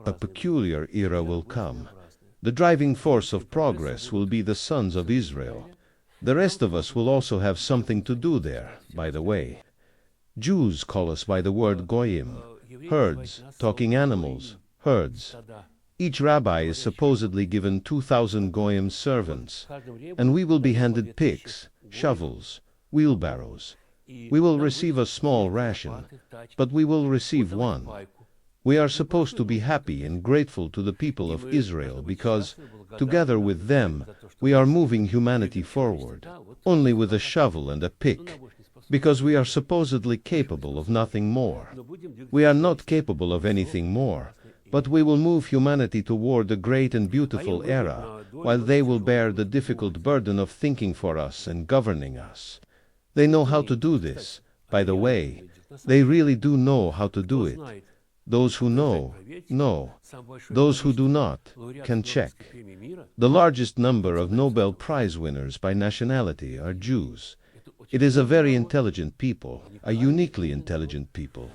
A peculiar era will come. The driving force of progress will be the sons of Israel. The rest of us will also have something to do there, by the way. Jews call us by the word goyim, herds, talking animals, herds. Each rabbi is supposedly given 2,000 goyim servants, and we will be handed picks, shovels, wheelbarrows. We will receive a small ration, but we will receive one. We are supposed to be happy and grateful to the people of Israel because, together with them, we are moving humanity forward, only with a shovel and a pick, because we are supposedly capable of nothing more. We are not capable of anything more, but we will move humanity toward a great and beautiful era, while they will bear the difficult burden of thinking for us and governing us. They know how to do this. By the way, they really do know how to do it. Those who know, know. Those who do not, can check. The largest number of Nobel Prize winners by nationality are Jews. It is a very intelligent people, a uniquely intelligent people.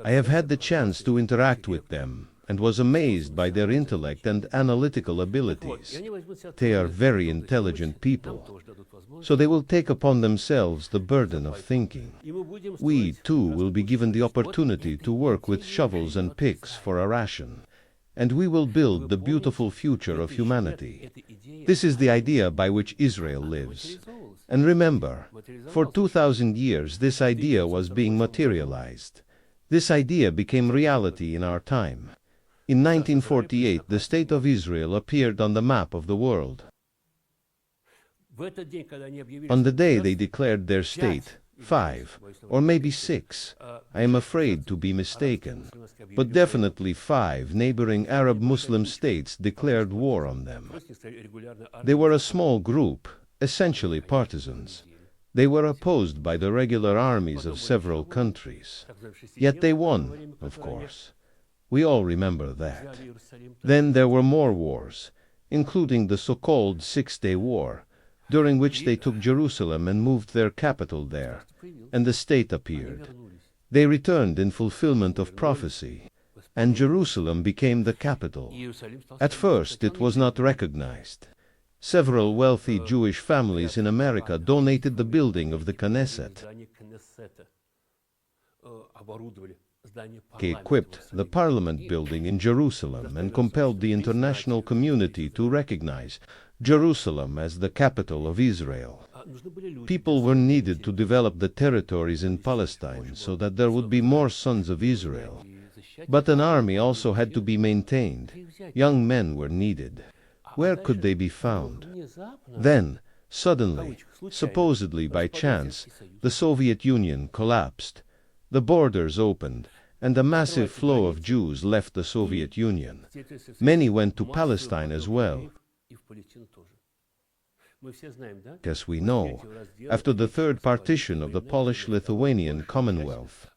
I have had the chance to interact with them, and was amazed by their intellect and analytical abilities. They are very intelligent people. So they will take upon themselves the burden of thinking. We, too, will be given the opportunity to work with shovels and picks for a ration. And we will build the beautiful future of humanity. This is the idea by which Israel lives. And remember, for 2,000 years this idea was being materialized. This idea became reality in our time. In 1948, the State of Israel appeared on the map of the world. On the day they declared their state, 5, or maybe 6, I am afraid to be mistaken, but definitely 5 neighboring Arab Muslim states declared war on them. They were a small group, essentially partisans. They were opposed by the regular armies of several countries. Yet they won, of course. We all remember that. Then there were more wars, including the so-called Six-Day War, during which they took Jerusalem and moved their capital there, and the state appeared. They returned in fulfillment of prophecy, and Jerusalem became the capital. At first it was not recognized. Several wealthy Jewish families in America donated the building of the Knesset. He equipped the parliament building in Jerusalem and compelled the international community to recognize Jerusalem as the capital of Israel. People were needed to develop the territories in Palestine so that there would be more sons of Israel. But an army also had to be maintained. Young men were needed. Where could they be found? Then, suddenly, supposedly by chance, the Soviet Union collapsed. The borders opened, and a massive flow of Jews left the Soviet Union. Many went to Palestine as well. As we know, after the third partition of the Polish-Lithuanian Commonwealth,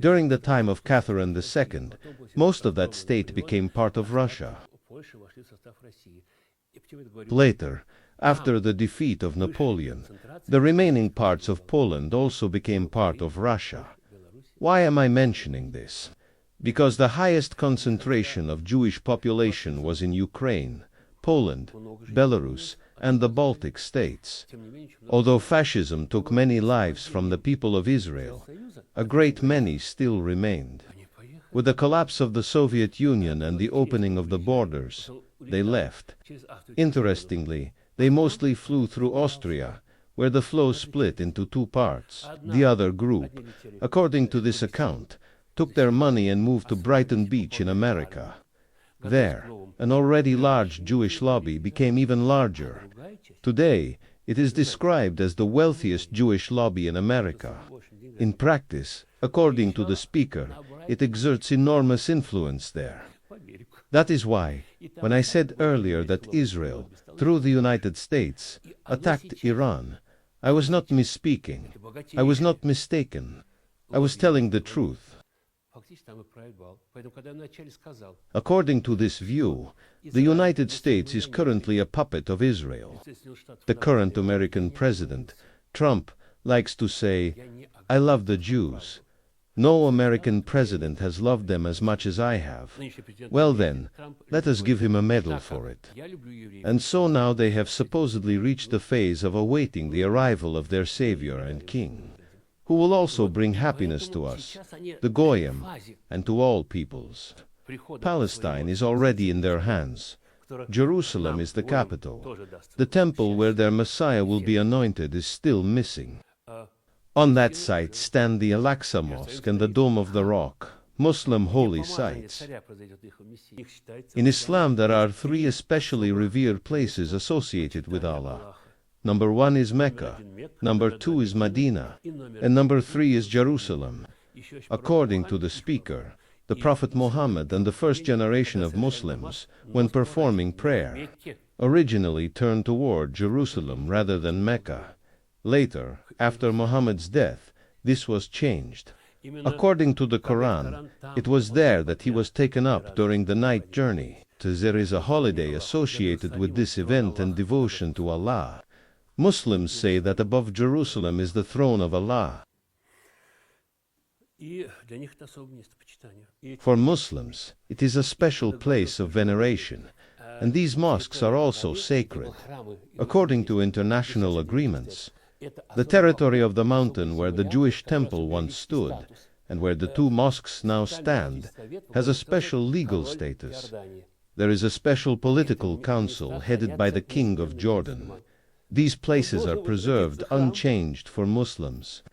during the time of Catherine II, most of that state became part of Russia. Later, after the defeat of Napoleon, the remaining parts of Poland also became part of Russia. Why am I mentioning this? Because the highest concentration of Jewish population was in Ukraine, Poland, Belarus, and the Baltic states. Although fascism took many lives from the people of Israel, a great many still remained. With the collapse of the Soviet Union and the opening of the borders, they left. Interestingly, they mostly flew through Austria, where the flow split into two parts. The other group, according to this account, took their money and moved to Brighton Beach in America. There, an already large Jewish lobby became even larger. Today, it is described as the wealthiest Jewish lobby in America. In practice, according to the speaker, it exerts enormous influence there. That is why, when I said earlier that Israel, through the United States, attacked Iran, I was not misspeaking. I was not mistaken. I was telling the truth. According to this view, the United States is currently a puppet of Israel. The current American president, Trump, likes to say, "I love the Jews." No American president has loved them as much as I have. Well then, let us give him a medal for it. And so now they have supposedly reached the phase of awaiting the arrival of their Savior and King, who will also bring happiness to us, the Goyim, and to all peoples. Palestine is already in their hands. Jerusalem is the capital. The temple where their Messiah will be anointed is still missing. On that site stand the Al-Aqsa Mosque and the Dome of the Rock, Muslim holy sites. In Islam there are three especially revered places associated with Allah. Number 1 is Mecca, number 2 is Medina, and number 3 is Jerusalem. According to the speaker, the Prophet Muhammad and the first generation of Muslims, when performing prayer, originally turned toward Jerusalem rather than Mecca. Later, after Muhammad's death, this was changed. According to the Quran, it was there that he was taken up during the night journey. There is a holiday associated with this event and devotion to Allah. Muslims say that above Jerusalem is the throne of Allah. For Muslims, it is a special place of veneration, and these mosques are also sacred. According to international agreements, the territory of the mountain where the Jewish temple once stood, and where the two mosques now stand, has a special legal status. There is a special political council headed by the King of Jordan. These places are preserved unchanged for Muslims.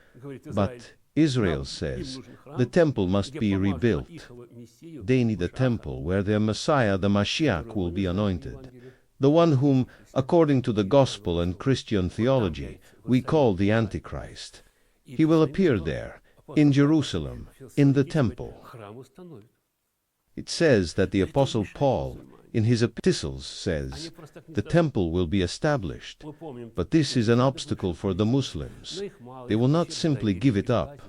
But Israel says the temple must be rebuilt. They need a temple where their Messiah, the Mashiach, will be anointed, the one whom, according to the Gospel and Christian theology, we call the Antichrist. He will appear there, in Jerusalem, in the temple. It says that the Apostle Paul, in his epistles, says, the temple will be established, but this is an obstacle for the Muslims. They will not simply give it up.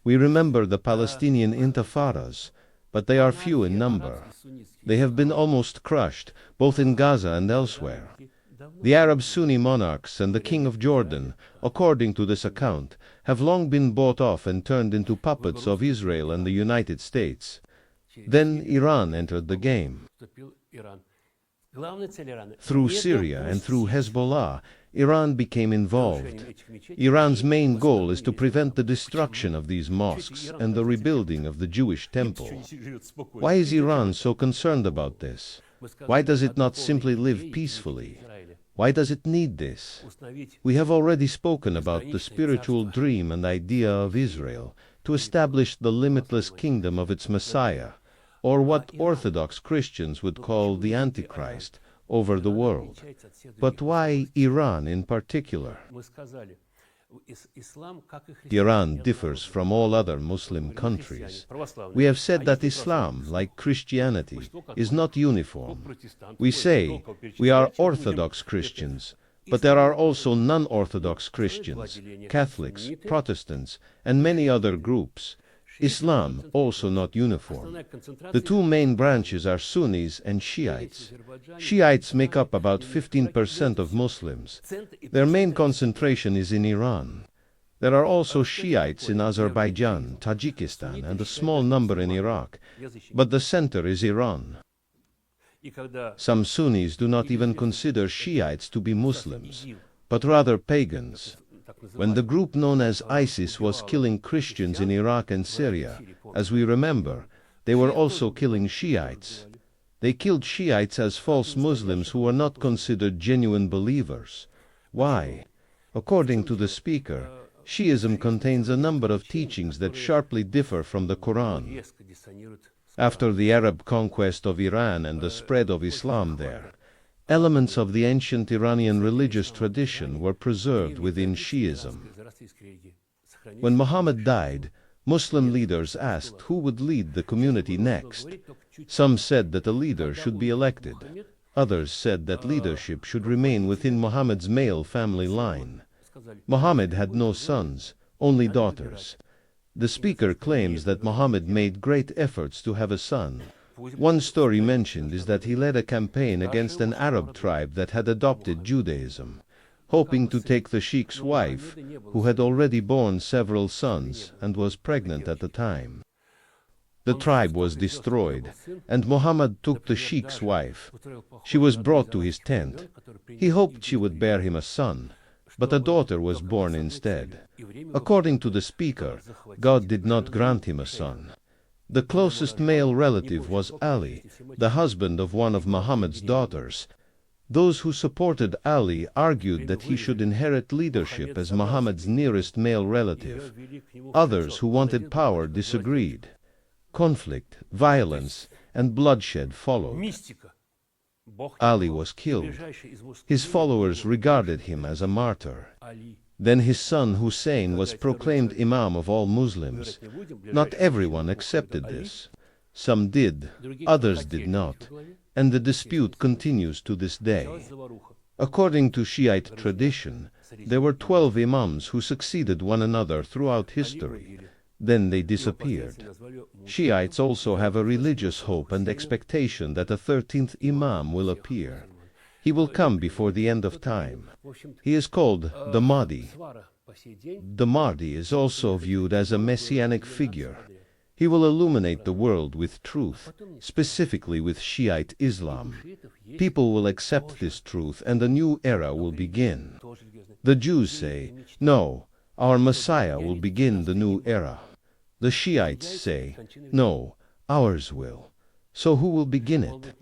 We remember the Palestinian intifadas, but they are few in number. They have been almost crushed, both in Gaza and elsewhere. The Arab Sunni monarchs and the King of Jordan, according to this account, have long been bought off and turned into puppets of Israel and the United States. Then Iran entered the game. Through Syria and through Hezbollah, Iran became involved. Iran's main goal is to prevent the destruction of these mosques and the rebuilding of the Jewish temple. Why is Iran so concerned about this? Why does it not simply live peacefully? Why does it need this? We have already spoken about the spiritual dream and idea of Israel to establish the limitless kingdom of its Messiah, or what Orthodox Christians would call the Antichrist, over the world. But why Iran in particular? Iran differs from all other Muslim countries. We have said that Islam, like Christianity, is not uniform. We say we are Orthodox Christians, but there are also non-Orthodox Christians, Catholics, Protestants, and many other groups. Islam also not uniform. The two main branches are Sunnis and Shiites. Shiites make up about 15% of Muslims. Their main concentration is in Iran. There are also Shiites in Azerbaijan, Tajikistan, and a small number in Iraq, but the center is Iran. Some Sunnis do not even consider Shiites to be Muslims, but rather pagans. When the group known as ISIS was killing Christians in Iraq and Syria, as we remember, they were also killing Shiites. They killed Shiites as false Muslims who were not considered genuine believers. Why? According to the speaker, Shiism contains a number of teachings that sharply differ from the Quran. After the Arab conquest of Iran and the spread of Islam there, elements of the ancient Iranian religious tradition were preserved within Shiism. When Muhammad died, Muslim leaders asked who would lead the community next. Some said that a leader should be elected. Others said that leadership should remain within Muhammad's male family line. Muhammad had no sons, only daughters. The speaker claims that Muhammad made great efforts to have a son. One story mentioned is that he led a campaign against an Arab tribe that had adopted Judaism. hoping to take the sheikh's wife, who had already borne several sons and was pregnant at the time. The tribe was destroyed, and Muhammad took the sheikh's wife. She was brought to his tent. He hoped she would bear him a son, but a daughter was born instead. According to the speaker, God did not grant him a son. The closest male relative was Ali, the husband of one of Muhammad's daughters. Those who supported Ali argued that he should inherit leadership as Muhammad's nearest male relative. Others who wanted power disagreed. Conflict, violence, and bloodshed followed. Ali was killed. His followers regarded him as a martyr. Then his son Hussein was proclaimed Imam of all Muslims. Not everyone accepted this. Some did, others did not, and the dispute continues to this day. According to Shiite tradition, there were 12 Imams who succeeded one another throughout history. Then they disappeared. Shiites also have a religious hope and expectation that a 13th Imam will appear. He will come before the end of time. He is called the Mahdi. The Mahdi is also viewed as a messianic figure. He will illuminate the world with truth, specifically with Shiite Islam. People will accept this truth and a new era will begin. The Jews say, no, our Messiah will begin the new era. The Shiites say, no, ours will. So who will begin it?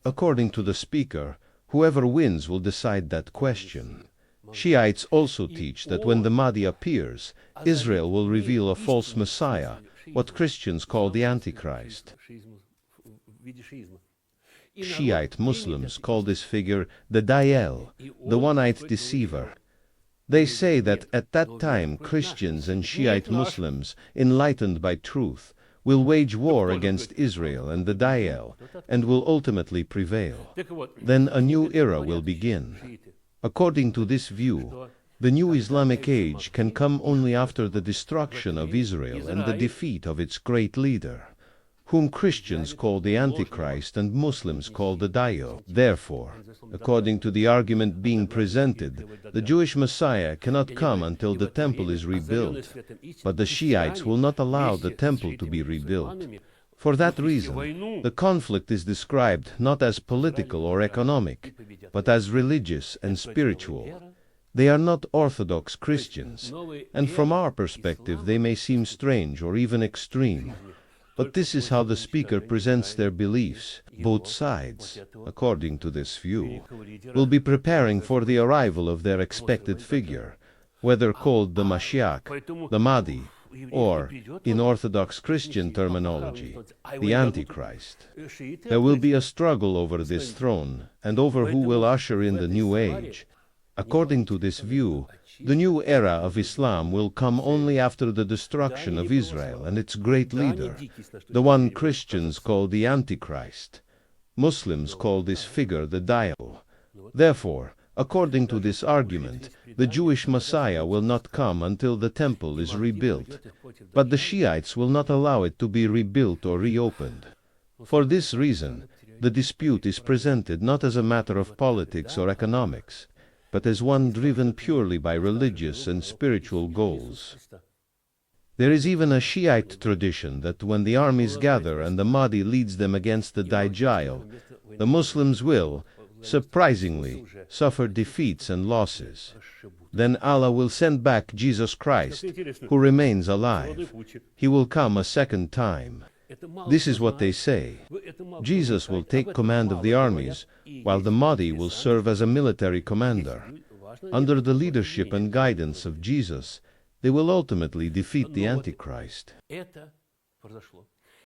According to the speaker, whoever wins will decide that question. Shiites also teach that when the Mahdi appears, Israel will reveal a false Messiah, what Christians call the Antichrist. Shiite Muslims call this figure the Dajjal, the one-eyed deceiver. They say that at that time Christians and Shiite Muslims, enlightened by truth, will wage war against Israel and the Dajjal, and will ultimately prevail. Then a new era will begin. According to this view, the new Islamic age can come only after the destruction of Israel and the defeat of its great leader, whom Christians call the Antichrist and Muslims call the Dajjal. Therefore, according to the argument being presented, the Jewish Messiah cannot come until the temple is rebuilt, but the Shiites will not allow the temple to be rebuilt. For that reason, the conflict is described not as political or economic, but as religious and spiritual. They are not Orthodox Christians, and from our perspective they may seem strange or even extreme. But this is how the speaker presents their beliefs. Both sides, according to this view, will be preparing for the arrival of their expected figure, whether called the Mashiach, the Mahdi, or, in Orthodox Christian terminology, the Antichrist. There will be a struggle over this throne, and over who will usher in the new age. According to this view, the new era of Islam will come only after the destruction of Israel and its great leader, the one Christians call the Antichrist. Muslims call this figure the Dajjal. Therefore, according to this argument, the Jewish Messiah will not come until the temple is rebuilt, but the Shiites will not allow it to be rebuilt or reopened. For this reason, the dispute is presented not as a matter of politics or economics, but as one driven purely by religious and spiritual goals. There is even a Shiite tradition that when the armies gather and the Mahdi leads them against the Dajjal, the Muslims will, surprisingly, suffer defeats and losses. Then Allah will send back Jesus Christ, who remains alive. He will come a second time. This is what they say. Jesus will take command of the armies, while the Mahdi will serve as a military commander. Under the leadership and guidance of Jesus, they will ultimately defeat the Antichrist.